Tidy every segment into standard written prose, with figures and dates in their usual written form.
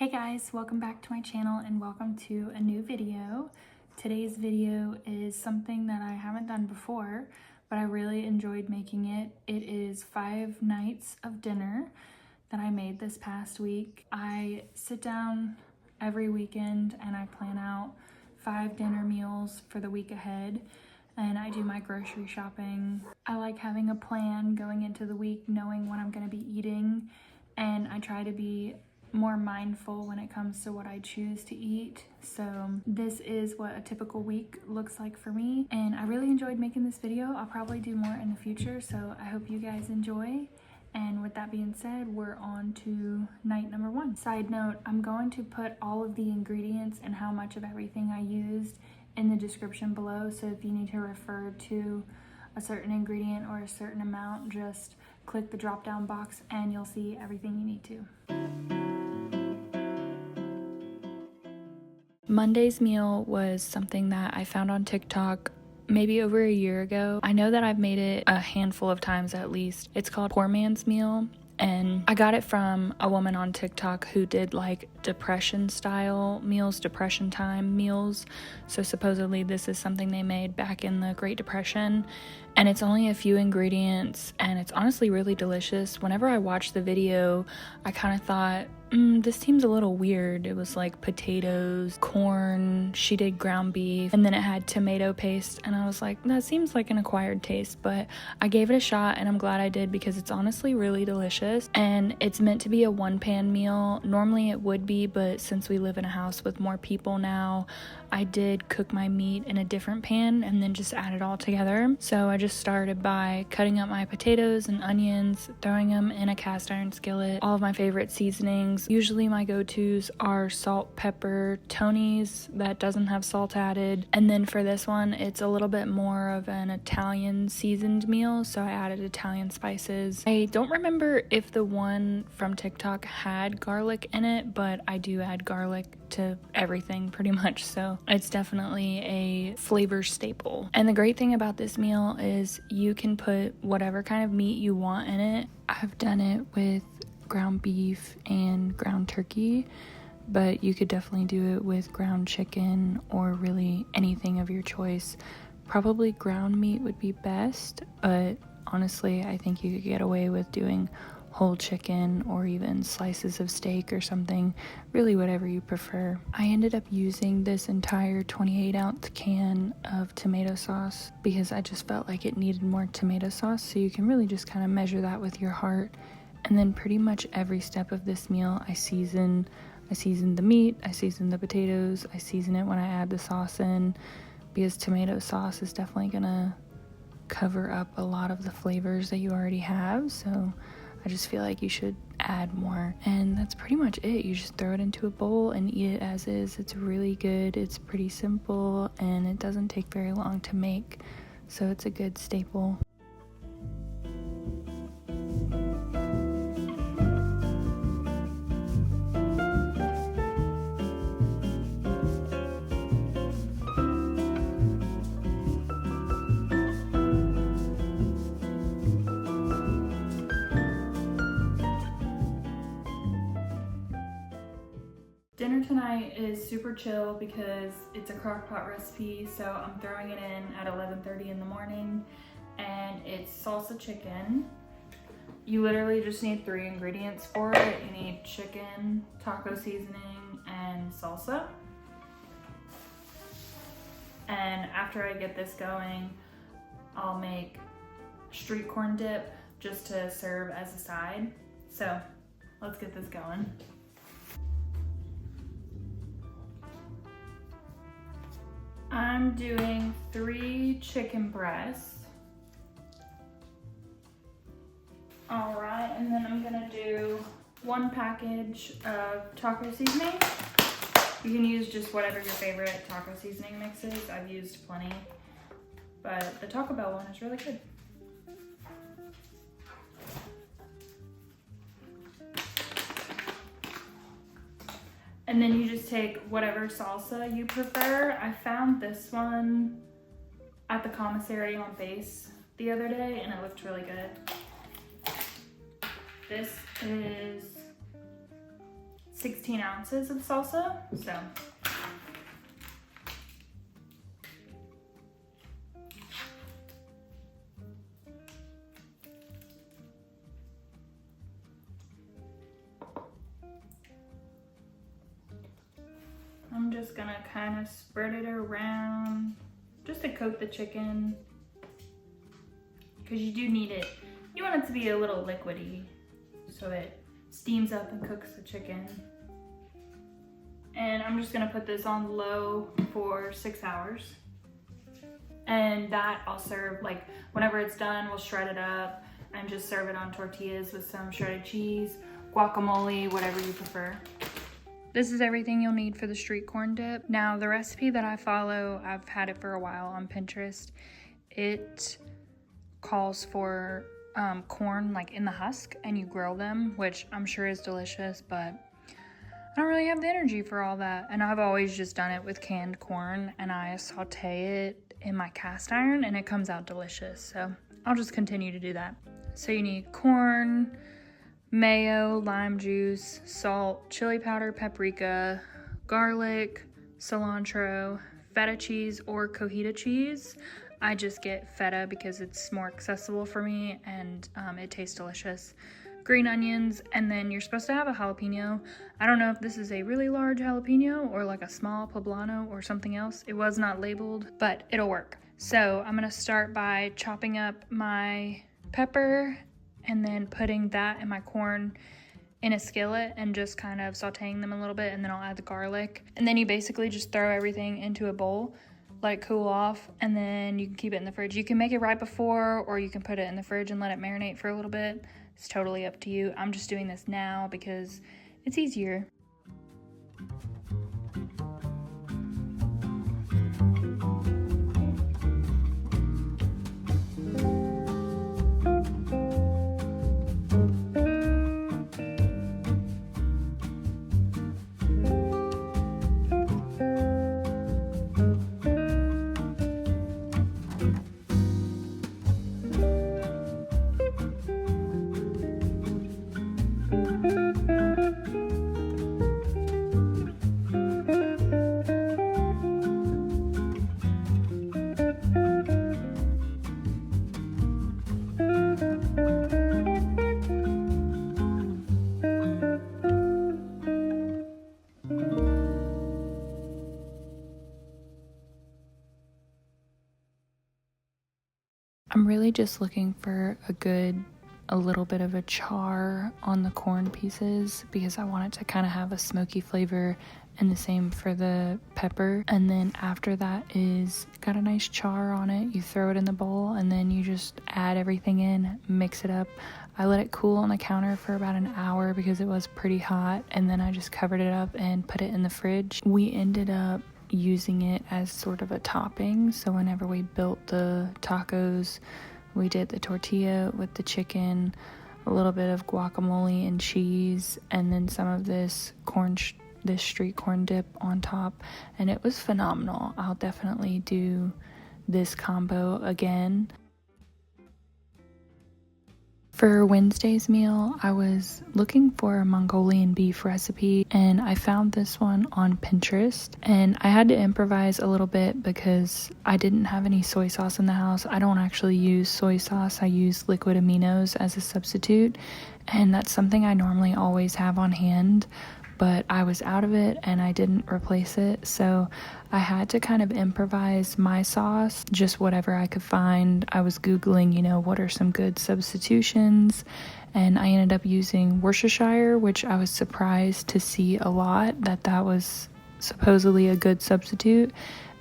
Hey guys, welcome back to my channel and welcome to a new video. Today's video is something that I haven't done before, but I really enjoyed making it. It is 5 nights of dinner that I made this past week. I sit down every weekend and I plan out 5 dinner meals for the week ahead, and I do my grocery shopping. I like having a plan going into the week, knowing what I'm going to be eating, and I try to be more mindful when it comes to what I choose to eat. So this is what a typical week looks like for me, and I really enjoyed making this video. I'll probably do more in the future, so I hope you guys enjoy. And with that being said, we're on to night number 1. Side note, I'm going to put all of the ingredients and how much of everything I used in the description below, so if you need to refer to a certain ingredient or a certain amount, just click the drop down box and you'll see everything you need to. Monday's meal was something that I found on TikTok maybe over a year ago. I know that I've made it a handful of times at least. It's called Poor Man's Meal, and I got it from a woman on TikTok who did like depression style meals, depression time meals. So supposedly this is something they made back in the Great Depression, and it's only a few ingredients and it's honestly really delicious. Whenever I watched the video, I kind of thought, this seems a little weird. It was like potatoes, corn, she did ground beef, and then it had tomato paste, and I was like, that seems like an acquired taste, but I gave it a shot and I'm glad I did because it's honestly really delicious. And it's meant to be a one-pan meal. Normally it would be, but since we live in a house with more people now, I did cook my meat in a different pan and then just add it all together. So I just started by cutting up my potatoes and onions, throwing them in a cast iron skillet, all of my favorite seasonings. Usually my go-tos are salt, pepper, Tony's that doesn't have salt added, and then for this one it's a little bit more of an Italian seasoned meal, so I added Italian spices. I don't remember if the one from TikTok had garlic in it, but I do add garlic to everything pretty much, so it's definitely a flavor staple. And the great thing about this meal is you can put whatever kind of meat you want in it. I've done it with ground beef and ground turkey, but you could definitely do it with ground chicken or really anything of your choice. Probably ground meat would be best, but honestly I think you could get away with doing whole chicken or even slices of steak or something, really whatever you prefer. I ended up using this entire 28-ounce can of tomato sauce because I just felt like it needed more tomato sauce, so you can really just kind of measure that with your heart. And then pretty much every step of this meal I season the meat, I season the potatoes, I season it when I add the sauce in, because tomato sauce is definitely gonna cover up a lot of the flavors that you already have, so I just feel like you should add more. And that's pretty much it. You just throw it into a bowl and eat it as is. It's really good, it's pretty simple, and it doesn't take very long to make, so it's a good staple. Dinner tonight is super chill because it's a crockpot recipe, so I'm throwing it in at 11:30 in the morning, and it's salsa chicken. You literally just need 3 ingredients for it. You need chicken, taco seasoning, and salsa. And after I get this going, I'll make street corn dip just to serve as a side. So let's get this going. I'm doing 3 chicken breasts. All right, and then I'm gonna do 1 package of taco seasoning. You can use just whatever your favorite taco seasoning mix is. I've used plenty, but the Taco Bell one is really good. And then you just take whatever salsa you prefer. I found this one at the commissary on Base the other day and it looked really good. This is 16 ounces of salsa, so. I'm just gonna kind of spread it around just to coat the chicken, because you do need it. You want it to be a little liquidy so it steams up and cooks the chicken. And I'm just gonna put this on low for 6 hours. And that I'll serve, like whenever it's done, we'll shred it up and just serve it on tortillas with some shredded cheese, guacamole, whatever you prefer. This is everything you'll need for the street corn dip. Now the recipe that I follow, I've had it for a while on Pinterest. It calls for corn like in the husk and you grill them, which I'm sure is delicious, but I don't really have the energy for all that. And I've always just done it with canned corn and I saute it in my cast iron and it comes out delicious. So I'll just continue to do that. So you need corn, mayo, lime juice, salt, chili powder, paprika, garlic, cilantro, feta cheese or cojita cheese. I just get feta because it's more accessible for me and it tastes delicious. Green onions, and then you're supposed to have a jalapeno. I don't know if this is a really large jalapeno or like a small poblano or something else. It was not labeled, but it'll work. So I'm gonna start by chopping up my pepper and then putting that and my corn in a skillet and just kind of sauteing them a little bit, and then I'll add the garlic. And then you basically just throw everything into a bowl, let it cool off, and then you can keep it in the fridge. You can make it right before, or you can put it in the fridge and let it marinate for a little bit. It's totally up to you. I'm just doing this now because it's easier. I'm really just looking for a little bit of a char on the corn pieces because I want it to kind of have a smoky flavor, and the same for the pepper. And then after that is got a nice char on it. You throw it in the bowl and then you just add everything in, mix it up. I let it cool on the counter for about an hour because it was pretty hot, and then I just covered it up and put it in the fridge. We ended up using it as sort of a topping, so whenever we built the tacos, we did the tortilla with the chicken, a little bit of guacamole and cheese, and then some of this street corn dip on top, and it was phenomenal. I'll definitely do this combo again. For Wednesday's meal, I was looking for a Mongolian beef recipe, and I found this one on Pinterest, and I had to improvise a little bit because I didn't have any soy sauce in the house. I don't actually use soy sauce. I use liquid aminos as a substitute, and that's something I normally always have on hand, but I was out of it and I didn't replace it, so I had to kind of improvise my sauce, just whatever I could find. I was Googling, what are some good substitutions, and I ended up using Worcestershire, which I was surprised to see a lot, that was supposedly a good substitute.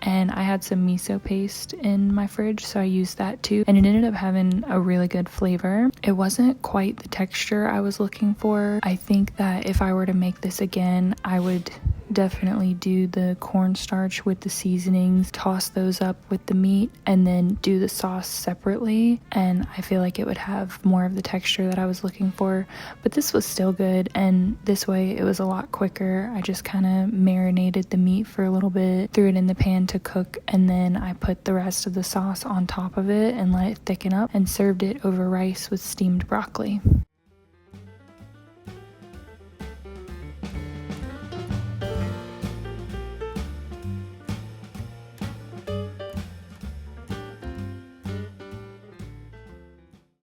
And I had some miso paste in my fridge, so I used that too, and it ended up having a really good flavor. It wasn't quite the texture I was looking for. I think that if I were to make this again, I would definitely do the cornstarch with the seasonings, toss those up with the meat, and then do the sauce separately, and I feel like it would have more of the texture that I was looking for. But this was still good, and this way it was a lot quicker. I just kind of marinated the meat for a little bit, threw it in the pan to cook, and then I put the rest of the sauce on top of it and let it thicken up, and served it over rice with steamed broccoli.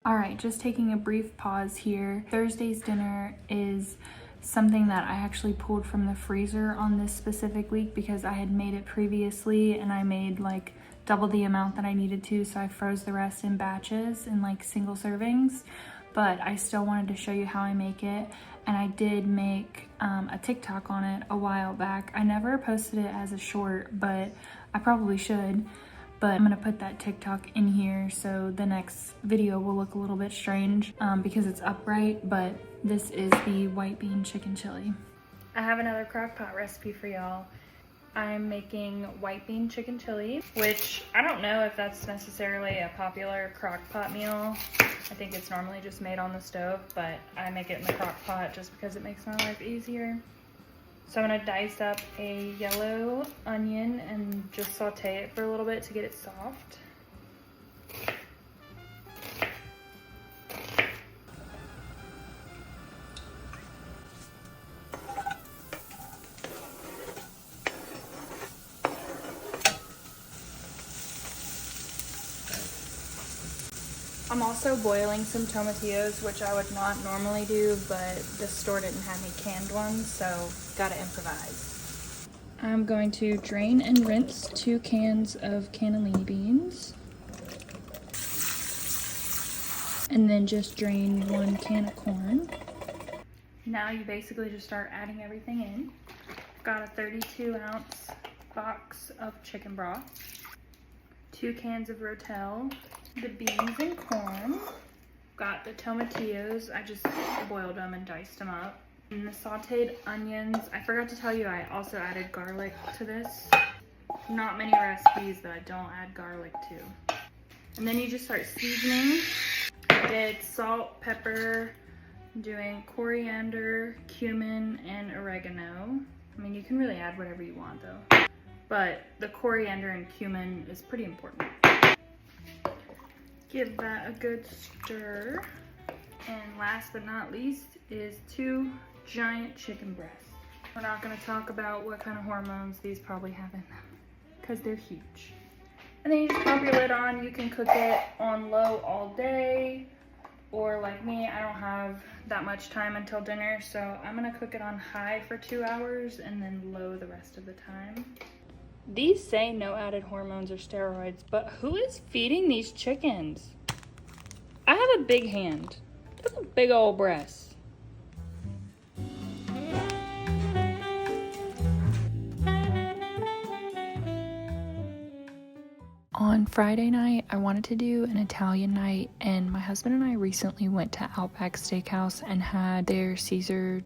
Alright, just taking a brief pause here. Thursday's dinner is something that I actually pulled from the freezer on this specific week because I had made it previously and I made like double the amount that I needed to, so I froze the rest in batches in like single servings. But I still wanted to show you how I make it, and I did make a TikTok on it a while back. I never posted it as a short, but I probably should. But I'm gonna put that TikTok in here so the next video will look a little bit strange because it's upright, but this is the white bean chicken chili. I have another crockpot recipe for y'all. I'm making white bean chicken chili, which I don't know if that's necessarily a popular crockpot meal. I think it's normally just made on the stove, but I make it in the crockpot just because it makes my life easier. So I'm gonna dice up a yellow onion and just saute it for a little bit to get it soft. I'm also boiling some tomatillos, which I would not normally do, but the store didn't have any canned ones, so gotta improvise. I'm going to drain and rinse 2 cans of cannellini beans. And then just drain 1 can of corn. Now you basically just start adding everything in. I've got a 32-ounce box of chicken broth, 2 cans of rotel, the beans and corn, got the tomatillos, I just boiled them and diced them up, and the sauteed onions. I forgot to tell you I also added garlic to this. Not many recipes that I don't add garlic to. And then you just start seasoning. I did salt, pepper, I'm doing coriander, cumin, and oregano. I mean, you can really add whatever you want though, but the coriander and cumin is pretty important. Give that a good stir. And last but not least is 2 giant chicken breasts. We're not gonna talk about what kind of hormones these probably have in them because they're huge. And then you just pop your lid on. You can cook it on low all day, or like me, I don't have that much time until dinner, so I'm gonna cook it on high for 2 hours and then low the rest of the time. These say no added hormones or steroids, but who is feeding these chickens? I have a big hand. That's a big old breast. On Friday night, I wanted to do an Italian night, and my husband and I recently went to Outback Steakhouse and had their Caesar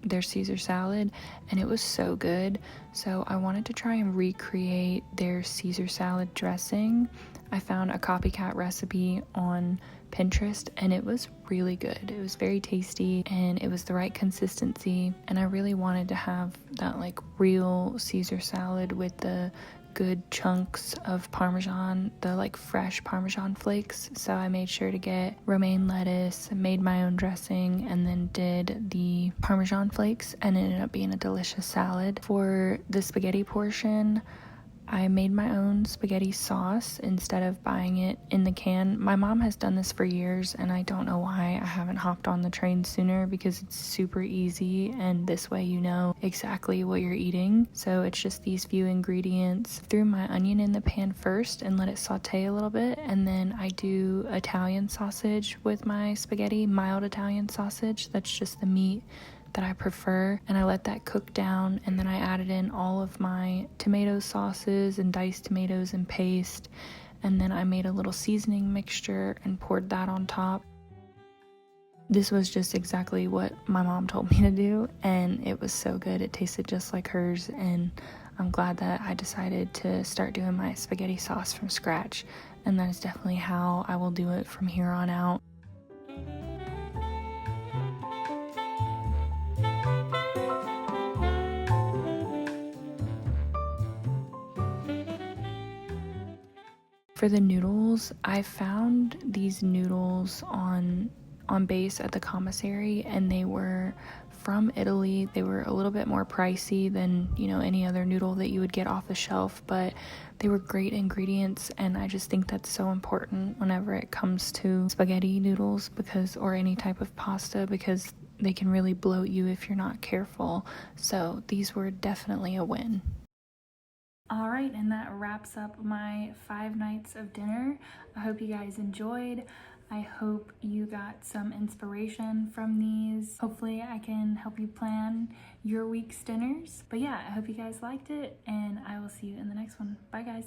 salad, and it was so good. So I wanted to try and recreate their Caesar salad dressing. I found a copycat recipe on Pinterest, and it was really good. It was very tasty, and it was the right consistency, and I really wanted to have that like real Caesar salad with the good chunks of Parmesan, the like fresh Parmesan flakes. So I made sure to get romaine lettuce, made my own dressing, and then did the Parmesan flakes, and it ended up being a delicious salad. For the spaghetti portion, I made my own spaghetti sauce instead of buying it in the can. My mom has done this for years, and I don't know why I haven't hopped on the train sooner, because it's super easy, and this way you know exactly what you're eating. So it's just these few ingredients. Threw my onion in the pan first and let it saute a little bit, and then I do Italian sausage with my spaghetti, mild Italian sausage. That's just the meat that I prefer, and I let that cook down, and then I added in all of my tomato sauces and diced tomatoes and paste, and then I made a little seasoning mixture and poured that on top. This was just exactly what my mom told me to do, and it was so good. It tasted just like hers, and I'm glad that I decided to start doing my spaghetti sauce from scratch, and that is definitely how I will do it from here on out. For the noodles, I found these noodles on base at the commissary, and they were from Italy. They were a little bit more pricey than, you know, any other noodle that you would get off the shelf, but they were great ingredients, and I just think that's so important whenever it comes to spaghetti noodles, because, or any type of pasta, because they can really bloat you if you're not careful. So these were definitely a win. All right, and that wraps up my 5 nights of dinner. I hope you guys enjoyed. I hope you got some inspiration from these. Hopefully I can help you plan your week's dinners. But yeah, I hope you guys liked it, and I will see you in the next one. Bye guys.